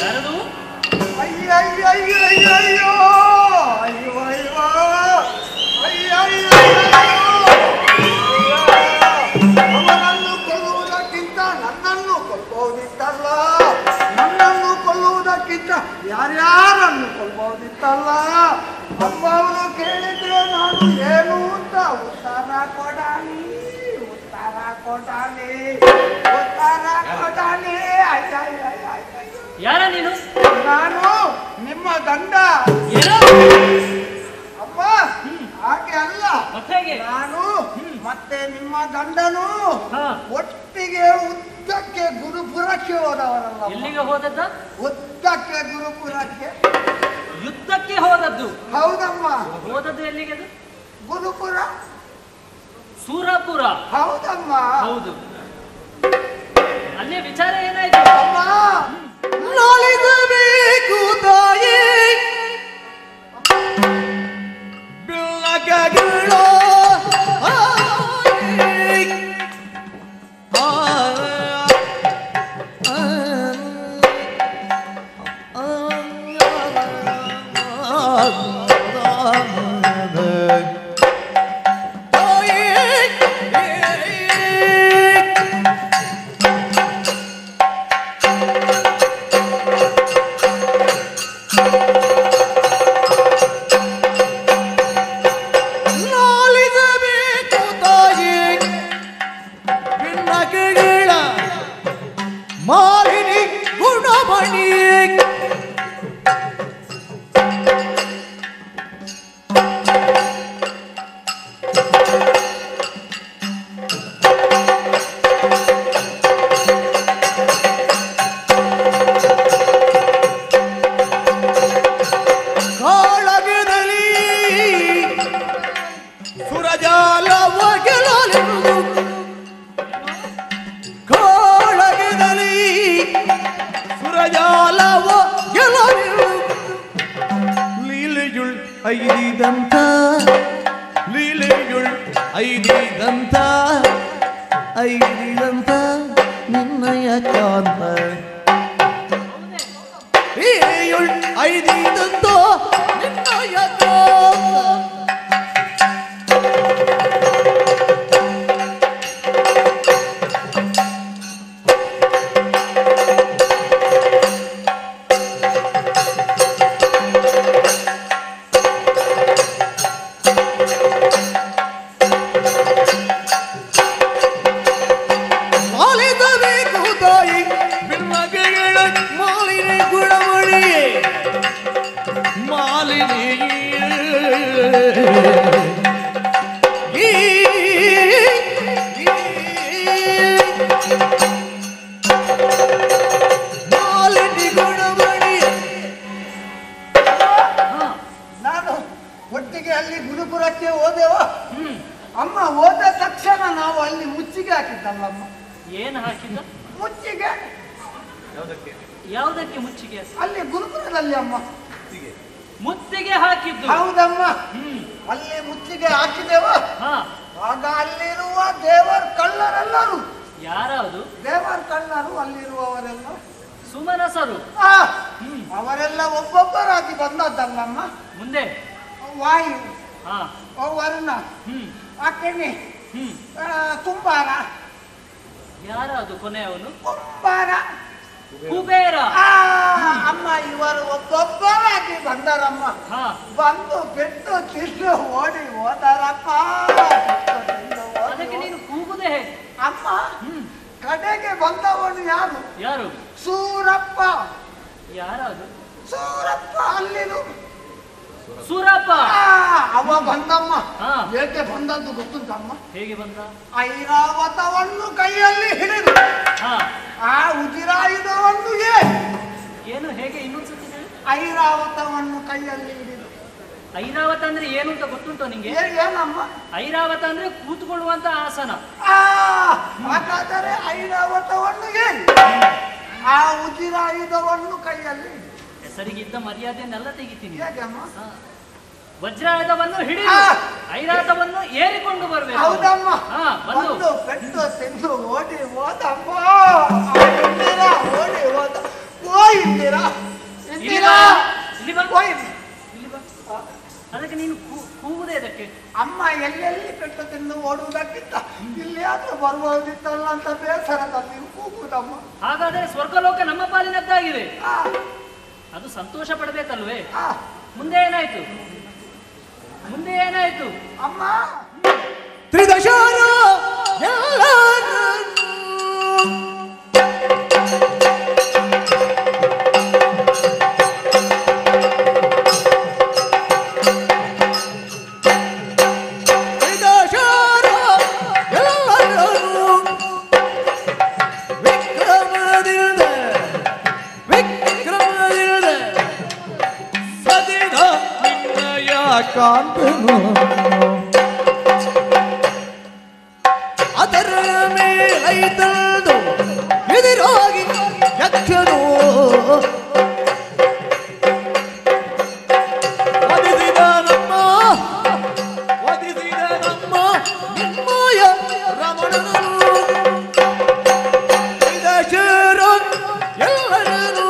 ಯಾರದು? ಅಯ್ಯಯ್ಯಯ್ಯಯ್ಯೋ ಅಯ್ಯೋ ಅಯ್ಯೋ ಅಯ್ಯಯ್ಯೋ ಅವನನ್ನು ಕೊಲ್ಲುವುದಕ್ಕಿಂತ ನನ್ನನ್ನು ಕೊಲ್ಲಬಹುದಿತ್ತಲ್ಲ, ನನ್ನನ್ನು ಕೊಲ್ಲುವುದಕ್ಕಿಂತ ಯಾರ್ಯಾರನ್ನು ಕೊಲ್ಲಬಹುದಿತ್ತಲ್ಲ. ಅಮ್ಮವನು ಕೇಳಿದ್ರೆ ನಾನು ಏನು ಅಂತ ಉತ್ತರ ಕೊಡಾನಿ ಉತ್ತರ ಕೊಡಾನಿ ಉತ್ತರ ಕೊಡಾನಿ. ಯಾರ ನೀನು? ನಾನು ನಿಮ್ಮ ಗಂಡ. ಅಮ್ಮ ಹಾಗೆ ಅಲ್ಲ, ನಾನು ಮತ್ತೆ ನಿಮ್ಮ ಗಂಡನು ಒಟ್ಟಿಗೆ ಉದ್ದಕ್ಕೆ ಗುರುಪುರಕ್ಕೆ ಹೋದವರಲ್ಲ. ಎಲ್ಲಿಗೆ ಹೋದದ್ದ? ಉದ್ದಕ್ಕೆ ಗುರುಪುರಕ್ಕೆ. ಯುದ್ಧಕ್ಕೆ ಹೋದದ್ದು? ಹೌದಮ್ಮ. ಹೋದದ್ದು ಎಲ್ಲಿಗೆ? ಗುರುಪುರ, ಸೂರಪುರ. ಹೌದಮ್ಮ. ಹೌದು. ಅಲ್ಲಿ ವಿಚಾರ ಏನಾಯ್ತು? ಅಮ್ಮ ನಾಳಿಸಬೇಕು ತಾಯಿ ಬೆಳಗಗಳು ಮಾಲಿನಿ ಗುಣಮಣಿ ಕಾಳಗದಲ್ಲಿ ಸುರಜಾಲ ಒಗೆಲಲೆಂದು ಸುರಜಾಲವೋ ಗೆಲುವು ಲೀಲೆಯುಳ್ ಐದಿದಂತ ಲೀಲೆಯುಳ್ ಐದಿದಂತ ಐದಿದಂತ ನಿನ್ನಯ ಕಾಂತ ಲೀಲೆಯುಳ್ ಐದಿದಂತ ನಿನ್ನಯ ಕಾಂತ ನಾನು ಒಟ್ಟಿಗೆ ಅಲ್ಲಿ ಗುರುಪುರಕ್ಕೆ ಹೋದೆವ. ಅಮ್ಮ ಹೋದ ತಕ್ಷಣ ನಾವು ಅಲ್ಲಿ ಮುಚ್ಚಿಗೆ ಹಾಕಿದ್ದಲ್ಲಮ್ಮ. ಏನು ಹಾಕಿದ್ದ? ಮುಚ್ಚಿಗೆ. ಯಾವುದಕ್ಕೆ ಮುಚ್ಚಿಗೆ? ಅಲ್ಲಿ ಗುರುಪುರದಲ್ಲಿ ಅಮ್ಮ ಮುತ್ತಿಗೆ ಹಾಕಿದ್ದು. ಹೌದಮ್ಮ. ಅಲ್ಲಿ ಮುಚ್ಚಿಗೆ ಹಾಕಿದೆವ. ಆಗ ಅಲ್ಲಿರುವ ದೇವರ ಕಳ್ಳರೆಲ್ಲರೂ. ಯಾರದು? ದೇವರ ಕಳ್ಳರು ಅಲ್ಲಿರುವವರೆಲ್ಲ ಸುಮನಸರು. ಅವರೆಲ್ಲ ಒಬ್ಬೊಬ್ಬರಾಗಿ ಬಂದದ್ದಲ್ಲಮ್ಮ. ಮುಂದೆ ವಾಯು, ವರುಣ, ಅಗ್ನಿ, ಕುಂಬಾರ. ಯಾರದು ಕೊನೆಯವನು? ಕುಂಬಾರ, ಕುಬೇರ. ಅಮ್ಮ ಇವರು ಒಬ್ಬೊಬ್ಬರಾಗಿ ಬಂದರಮ್ಮ. ಬಂದು ಕೆಟ್ಟು ತಿಂದು ಓಡಿ ಹೋದರಪ್ಪ. ಅದಕ್ಕೆ ನೀನು ಕೂಗುದೇ ಹೇಗೆ? ಅಮ್ಮ ಕಡೆಗೆ ಬಂದವನು ಯಾರು? ಯಾರು? ಸೂರಪ್ಪ. ಯಾರದು? ಸೂರಪ್ಪ ಅಲ್ಲಿದು. ಸೂರಪ್ಪ ಅವ ಬಂದಮ್ಮ. ಏಕೆ ಬಂದದ್ದು ಗೊತ್ತುಂಟಮ್ಮ? ಹೇಗೆ ಬಂದ? ಐರಾವತವನ್ನು ಕೈಯಲ್ಲಿ ಹಿಡಿದು ಆ ಉಜಿರಾಯುಧವನ್ನು ಏನು ಹೇಗೆ ಇನ್ನೊಂದ್ಸತಿ ಹೇಳಿ? ಐರಾವತವನ್ನು ಕೈಯಲ್ಲಿ ಹಿಡಿದು. ಐರಾವತ ಅಂದ್ರೆ ಏನು ಅಂತ ಗೊತ್ತುಂಟೋ ನಿಂಗೆ? ಏನಮ್ಮ? ಐರಾವತ ಅಂದ್ರೆ ಕೂತ್ಕೊಳ್ಳುವಂತ ಆಸನ. ಹಾಗಾದರೆ ಐರಾವತವನ್ನು ಆ ಉಜಿರಾಯುಧವನ್ನು ಕೈಯಲ್ಲಿ ಹೆಸರಿಗಿದ್ದ ಮರ್ಯಾದೆಯನ್ನೆಲ್ಲ ತೆಗಿತೀನಿ. ಹೇಗಮ್ಮ? ವಜ್ರಾಯುಧವನ್ನು ಹಿಡಿದು ಐರಾವತವನ್ನು ಏರಿಕೊಂಡು ಬರ್ಬೇಕು. ಹೌದಮ್ಮ. ಬಂದು ಪೆಟ್ಟು ತಿಂದು ಓಡಿ ಹೋದಮ್ಮ. ಓಡಿ ಹೋದ. ಓ ಇಂದಿರಾ ಬರ್ಬೋದಿತ್ತಲ್ಲ ಅಂತ ಬೇಸರದಲ್ಲಿ ಕೂಗುದಮ್ಮ. ಹಾಗಾದ್ರೆ ಸ್ವರ್ಗಲೋಕ ನಮ್ಮ ಪಾಲಿನದ್ದಾಗಿದೆ, ಆ, ಅದು ಸಂತೋಷ ಪಡಬೇಕಲ್ವೇ? ಆ, ಮುಂದೆ ಏನಾಯ್ತು? ಮುಂದೆ ಏನಾಯ್ತು? ಅಮ್ಮ ತ್ರಿದಶಾರ ಎಲ್ಲರೂ ಕಾಂತನು ಅದರ ಮೇಲೈತಲ್ದು ಎದುರಾಗಿ ಯಕ್ಷನು ವಧಿಸಿದ ನಮ್ಮ ನಿಮ್ಮಯ ರಮಣನು ತ್ರಿದಶರ ಎಲ್ಲರನು.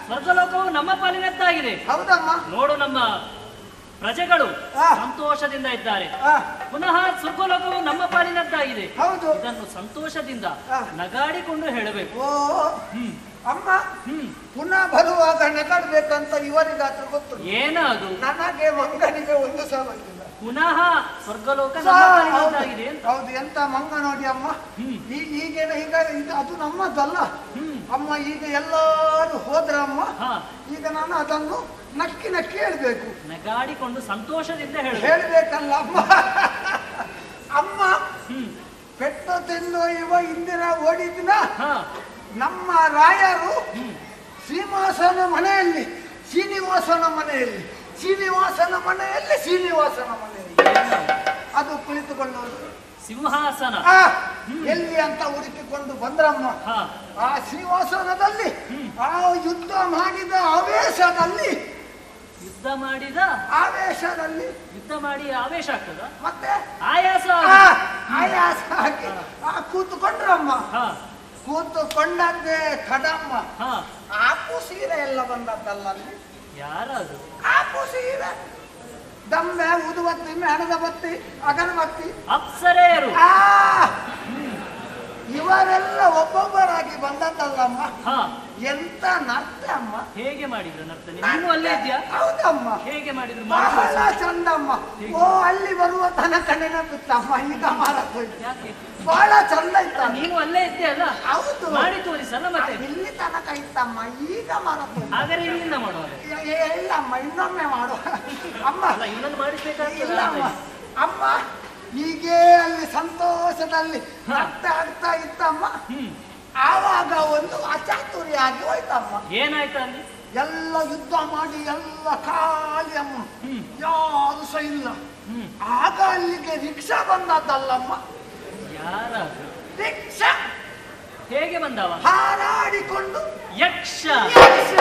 ಸ್ವರ್ಗಲೋಕವು ನಮ್ಮ ಪಾಲಿನದ್ದಾಗಿದೆ. ಹೌದಮ್ಮ. ನೋಡು, ನಮ್ಮ ಪ್ರಜೆಗಳು ಆ. ಸಂತೋಷದಿಂದ ಇದ್ದಾರೆ. ಆ, ಪುನಃ ಸ್ವರ್ಗಲೋಕವು ನಮ್ಮ ಪಾಲಿನದ್ದಾಗಿದೆ. ಹೌದು. ಇದನ್ನು ಸಂತೋಷದಿಂದ ಆ. ನಗಾಡಿಕೊಂಡು ಹೇಳಬೇಕು. ಓ ಹ್ಮ್ ಅಮ್ಮ, ಹ್ಮ್ ಪುನಃ ಬರುವಾಗ ನಗಾಡ್ಬೇಕಂತ ಇವರಿಗಾದ್ರೂ ಗೊತ್ತು. ಏನದು? ನನಗೆ ಮಂಗನಿಗೆ ಒಂದು ಸಹ ಬಂದಿಲ್ಲ. ಪುನಃ ಸ್ವರ್ಗಲೋಕ ನಮ್ಮ ಪಾಲಿನದ್ದಾಗಿದೆ ಅಂತ. ಹೌದು, ಎಂತ ಮಂಗ ನೋಡಿ ಅಮ್ಮ. ಹ್ಮ್. ಈಗೇನ ಈಗ ಇದು ಅದು ನಮ್ಮದಲ್ಲ ಹ್ಮ್. ಅಮ್ಮ. ಈಗ ಎಲ್ಲರೂ ಹೋದ್ರಮ್ಮ. ಹಾ. ಈಗ ನಾನು ಅದನ್ನು ನಕ್ಕಿ ನಕ್ಕಿ ಹೇಳ್ಬೇಕು, ನಗಾಡಿಕೊಂಡು ಸಂತೋಷದಿಂದ ಹೇಳಬೇಕು. ಹೇಳ್ಬೇಕಲ್ಲ ಅಮ್ಮ. ಅಮ್ಮ, ಹ್ಮ್. ಪೆಟ್ಟು ತಿಂದು ಇವ ಇಂದಿನ ಓಡಿದಿನ ಹಾ. ನಮ್ಮ ರಾಯರು ಹ್ಮ್. ಶ್ರೀನಿವಾಸನ ಮನೆಯಲ್ಲಿ ಶ್ರೀನಿವಾಸನ ಮನೆಯಲ್ಲಿ ಶ್ರೀನಿವಾಸನ ಮನೆಯಲ್ಲಿ ಶ್ರೀನಿವಾಸನ ಮನೆಯಲ್ಲಿ ಅದು ಕುಳಿತುಕೊಳ್ಳೋದು ಸಿಂಹಾಸನ. ಆ, ಎಲ್ಲಿ ಅಂತ ಹುಡುಕಿಕೊಂಡು ಬಂದ್ರಮ್ಮ. ಹಾ. ಆ ಶ್ರೀನಿವಾಸನದಲ್ಲಿ ಹ್ಮ್. ಆ ಯುದ್ಧ ಮಾಡಿದ ಆವೇಶದಲ್ಲಿ ಯುದ್ಧ ಮಾಡಿದ ಆವೇಶದಲ್ಲಿ ಯುದ್ಧ ಮಾಡಿ ಆವೇಶ ಆಗ್ತದ, ಮತ್ತೆ ಆಯಾಸ ಆ, ಆಗುದು. ಆಯಾಸ ಹಾಕಿ ಕೂತುಕೊಂಡ್ರಮ್ಮ. ಹಾ. ಕೂತುಕೊಂಡದ್ದೇ ಕಡಮ್ಮ. ಹಾ. ಆಪು ಸೀರೆ ಎಲ್ಲ ಬಂದದ್ದಲ್ಲ ಅಲ್ಲಿ. ಯಾರದು? ಆಪು ಸೀರೆ, ದಮ್ಮೆ, ಊದುಬತ್ತಿ, ಮೇಣದ ಬತ್ತಿ, ಅಗರಬತ್ತಿ, ಅಪ್ಸರೆಯರು. ಆ ಇವರೆಲ್ಲ ಒಬ್ಬೊಬ್ಬರಾಗಿ ಬಂದದ್ದಲ್ಲಮ್ಮ. ಹಾ. ಎಂತ ನರ್ತೆ ಅಮ್ಮ. ಹೇಗೆ ಮಾಡಿದ್ರು ನರ್ತನೆ? ನೀನು ಅಲ್ಲೇ ಇದ್ಯಾ? ಹೌದಮ್ಮ. ಹೇಗೆ ಮಾಡಿದ್ರು? ಬಹಳ ಚಂದಮ್ಮ. ಓ, ಅಲ್ಲಿ ಬರುವ ತನಕ ನೆನಪಿತ್ತಮ್ಮ, ಈಗ ಮಾರಕ್ಕೋಯ್ತು. ಯಾಕೆ? ಬಹಳ ಚಂದ ಇತ್ತಮ್ಮ. ನೀನು ಅಲ್ಲೇ ಇದ್ದೆ ಅಲ್ಲ? ಹೌದು, ಮಾಡಿ ತೋರಿಸಲ್ಲ ಮತ್ತೆ. ಇಲ್ಲಿ ತನಕ ಇತ್ತಮ್ಮ, ಈಗ ಮಾರಕ್ಕೋಯ್ತು. ಹಾಗಾದ್ರೆ ಇಲ್ಲಿಂದ ಮಾಡುವಾಗ ಇಲ್ಲಮ್ಮ, ಇನ್ನೊಮ್ಮೆ ಮಾಡುವ ಅಮ್ಮ. ಅಲ್ಲ, ಇನ್ನೊಂದು ಮಾಡಿಸ್ಬೇಕಾಗ್ತದೆ. ಇಲ್ಲಮ್ಮ ಅಮ್ಮ, ಹೀಗೆ ಅಲ್ಲಿ ಸಂತೋಷದಲ್ಲಿ ಹಾ. ನಗ್ತಾ ಆಗ್ತಾ ಇತ್ತಮ್ಮ. ಹ್ಮ್. ಆವಾಗ ಒಂದು ಅಚಾತುರ್ಯ ಆಗಿ ಹೋಯ್ತಮ್ಮ. ಏನಾಯ್ತು ಅಲ್ಲಿ? ಎಲ್ಲ ಯುದ್ಧ ಮಾಡಿ ಎಲ್ಲ ಖಾಲಿ ಅಮ್ಮ, ಹ್ಮ್. ಯಾರು ಸಹ ಇಲ್ಲ. ಹ್ಮ್. ಆಗ ಅಲ್ಲಿಗೆ ರಿಕ್ಷಾ ಬಂದದ್ದಲ್ಲಮ್ಮ. ಯಾರದು? ರಿಕ್ಷಾ ಹೇಗೆ ಬಂದವ? ಹಾರಾಡಿಕೊಂಡು ಯಕ್ಷ. ಯಕ್ಷ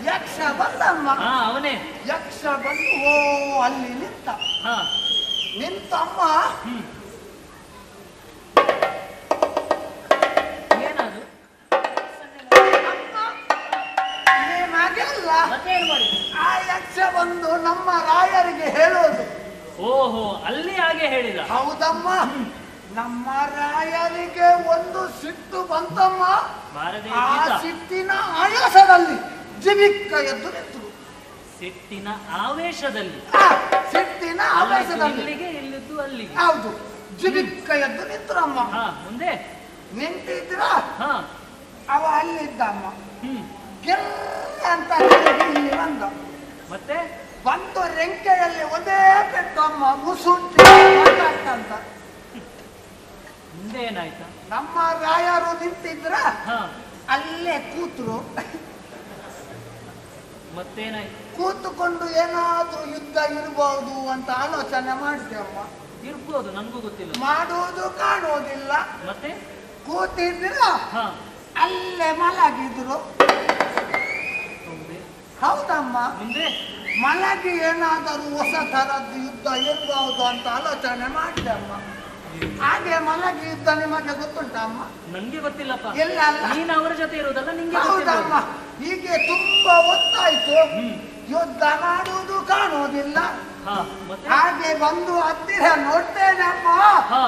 ಯಕ್ಷ ಬಂದಮ್ಮ. ಹಾ, ಅವನೇ. ಯಕ್ಷ ಬಂದು ಓ ಅಲ್ಲಿ ನಿಂತ. ಹಾ. ನಿಂತಮ್ಮ. ಹ್ಮ್. ಏನದು? ನಿಮಗೆ ಅಲ್ಲ, ಮತ್ತೇನು ಮಾಡಿದ್ರು? ಆ ಯಕ್ಷ ಬಂದು ನಮ್ಮ ರಾಯರಿಗೆ ಹೇಳೋದು. ಓಹೋ, ಅಲ್ಲಿ ಹಾಗೆ ಹೇಳಿದ. ಹೌದಮ್ಮ. ನಮ್ಮ ರಾಯರಿಗೆ ಒಂದು ಸಿಟ್ಟು ಬಂತಮ್ಮ. ಬಾರದೆ ಆ ಇದ್ದಿದ್ದ. ಸಿಟ್ಟಿನ ಆಯಾಸದಲ್ಲಿ ಜಿಬಿಕ್ಕ ಎದ್ದು ನಿಂತರು. ಸಿಟ್ಟಿನ ಆವೇಶದಲ್ಲಿ. ಆ ಸಿಟ್ಟಿನ ಆವೇಶದಲ್ಲಿ ಇಲ್ಲಿಗೆ, ಇಲ್ಲಿದ್ದು ಅಲ್ಲಿಗೆ. ಹೌದು, ಜಿಬಿಕ್ಕ ಎದ್ದು ನಿಂತರಮ್ಮ. ಹಾ. ಮುಂದೆ? ನಿಂತಿದ್ರ ಹಾ. ಅವ ಅಲ್ಲಿದ್ದಮ್ಮ. ಹ್ಮ್. ಗೆಲ್ಲ ಅಂತ ತಿರುಗಿ ಇಲ್ಲಿ ಬಂದ. ಮತ್ತೆ? ಬಂದು ರೆಂಕೆಯಲ್ಲಿ ಒಂದೇ ಪೆಟ್ಟಮ್ಮ ಮುಸುಂಟಿ ಅಂತ. ಮುಂದೆ ಏನಾಯ್ತಾ? ನಮ್ಮ ರಾಯರು ನಿಂತಿದ್ರ ಹಾ. ಅಲ್ಲೇ ಕೂತ್ರು. ಮತ್ತೇನಾಯ್ತು? ಕೂತುಕೊಂಡು ಏನಾದ್ರೂ ಯುದ್ಧ ಇರಬಹುದು ಅಂತ ಆಲೋಚನೆ ಮಾಡಿದೆವಮ್ಮ. ಇರ್ಬೋದು, ನನ್ಗೂ ಗೊತ್ತಿಲ್ಲ. ಮಾಡುವುದು ಕಾಣುವುದಿಲ್ಲ. ಮತ್ತೆ? ಕೂತಿದ್ರ ಹಾ. ಅಲ್ಲೇ ಮಲಗಿದ್ರು. ಹೌದೇ? ಹೌದಮ್ಮ. ಮುಂದೆ? ಮಲಗಿ ಏನಾದರೂ ಹೊಸ ತರದ್ದು ಯುದ್ಧ ಇರಬಹುದು ಅಂತ ಆಲೋಚನೆ ಮಾಡಿದೆಮ್ಮ. ಹಾಗೆ ಮಲಗಿ ಯುದ್ಧ ನಿಮಗೆ ಗೊತ್ತುಂಟಮ್ಮ? ನಂಗೆ ಗೊತ್ತಿಲ್ಲಪ್ಪ. ಇಲ್ಲ ಅಲ್ಲ, ನೀನು ಅವರ ಜೊತೆ ಇರುವುದಲ್ಲ, ನಿಂಗೆ ಹೌದಮ್ಮ. ಗೊತ್ತಿಲ್ಲ. ಹೀಗೆ ತುಂಬಾ ಹೊತ್ತಾಯ್ತು. ಯುದ್ಧ ಮಾಡುವುದು ಕಾಣುವುದಿಲ್ಲ. ಹಾ, ಮತ್ತೆ ಹಾಗೆ ಬಂದು ಹತ್ತಿರ ನೋಡ್ತೇನಮ್ಮ. ಹಾ.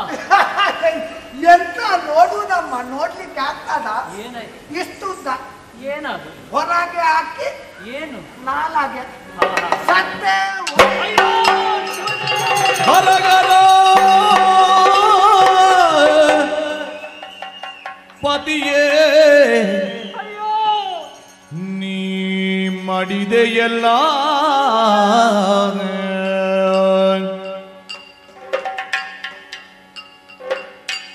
ಎಂತ ನೋಡುವುದಮ್ಮ, ನೋಡ್ಲಿಕ್ಕೆ ಆಗ್ತದ? ಏನಾಯ್ತು? ಇಷ್ಟುದ್ದ ಏನದು? ಹೊರಗೆ ಹಾಕಿ ಏನು? ನಾಲಾಗೆ ಹಾ, ಹಾ. ಸತ್ತೇ ಅಯ್ಯೋ, ಶಿವನೇ! ಹರಗರ ಪತಿಯೇ ಅಯ್ಯೋ, ನೀ ಮಾಡಿದೆಯಲ್ಲ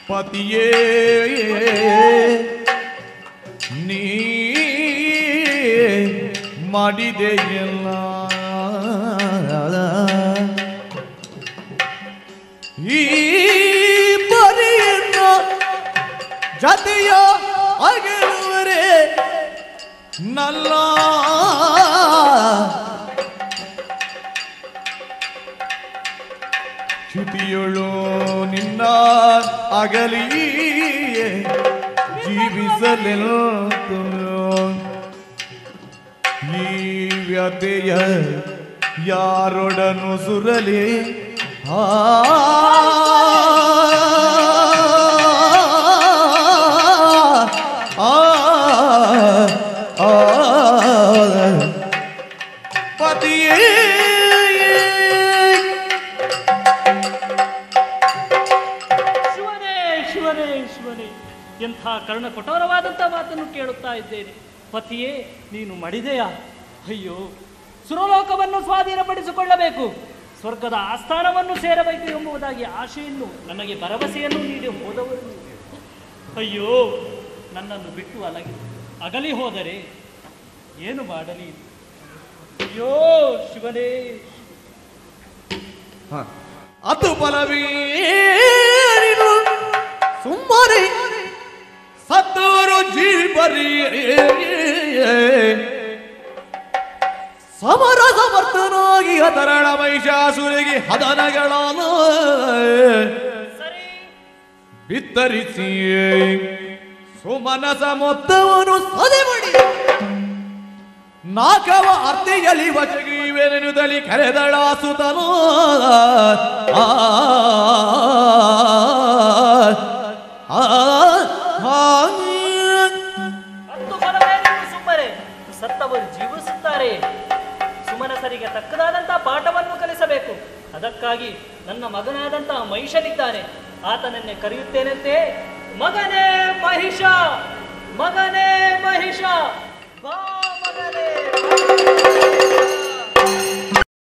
ಪತಿಯೇ ನೀ ಮಾಡಿದೆಯಲ್ಲ ಈ ಪರಿಯನ್ನ ಜತೆಯ ಅಗೆಯುವರೆ ನಲ್ಲ ಚ್ಯುತಿಯೊಳು ನಿನ್ನ ಅಗಲಿ ಜೀವಿಸಲೆಂತು ಈ ವ್ಯತೆಯ ಯಾರೊಡನು ಸುರಲಿ ಆ ಪತಿಯೇ ಶಿವನೇ, ಶಿವನೇ, ಶಿವನೇ! ಎಂಥ ಕರ್ಣ ಕಠೋರವಾದಂಥ ಮಾತನ್ನು ಕೇಳುತ್ತಾ ಇದ್ದೇನೆ. ಪತಿಯೇ, ನೀನು ಮಡಿದೆಯಾ? ಅಯ್ಯೋ, ಸುರಲೋಕವನ್ನು ಸ್ವಾಧೀನಪಡಿಸಿಕೊಳ್ಳಬೇಕು, ಸ್ವರ್ಗದ ಆಸ್ಥಾನವನ್ನು ಸೇರಬೇಕು ಎಂಬುದಾಗಿ ಆಶೆಯನ್ನು, ನನಗೆ ಭರವಸೆಯನ್ನು ನೀಡಿ ಹೋದವರು ನೀವು. ಅಯ್ಯೋ, ನನ್ನನ್ನು ಬಿಟ್ಟು ಅಗಲಿ ಹೋದರೆ ಏನು ಮಾಡಲಿ? ಅಯ್ಯೋ ಶಿವನೇ! ಅದು ಬಲವೇನು ಸುಮ್ಮನೆ ಸತ್ತವರು ಜೀವರಿ ಸಮರ ಸಮರ್ಥನಾಗಿ ಹತರಣ ಮಹಿಷಾಸುರಿಗೆ ಹದನಗಳನ್ನು ಸರಿ, ಬಿತ್ತರಿಸಿ ಸುಮನಸ ಮೊತ್ತವನು ಸದೆಮಡಿ ನಾಕವ ಅರ್ತಿಯಲಿ ವಚಗಿವೆನೆನುದಲಿ ಕರೆದಳಾಸುತನು ಹತ್ತು ಫಲವೇನೆಂದು ಸುಮ್ಮನೆ ಸತ್ತವರು ಜೀವಿಸುತ್ತಾರೆ. ಸುಮನಸರಿಗೆ ತಕ್ಕದಾದಂತಹ ಪಾಠವನ್ನು ಕಲಿಸಬೇಕು. ಅದಕ್ಕಾಗಿ ನನ್ನ ಮಗನಾದಂತಹ ಮಹಿಷನಿದ್ದಾನೆ, ಆತನನ್ನೇ ಕರೆಯುತ್ತೇನಂತೆ. ಮಗನೇ ಮಹಿಷ, ಮಗನೇ ಮಹಿಷ, ಬಾ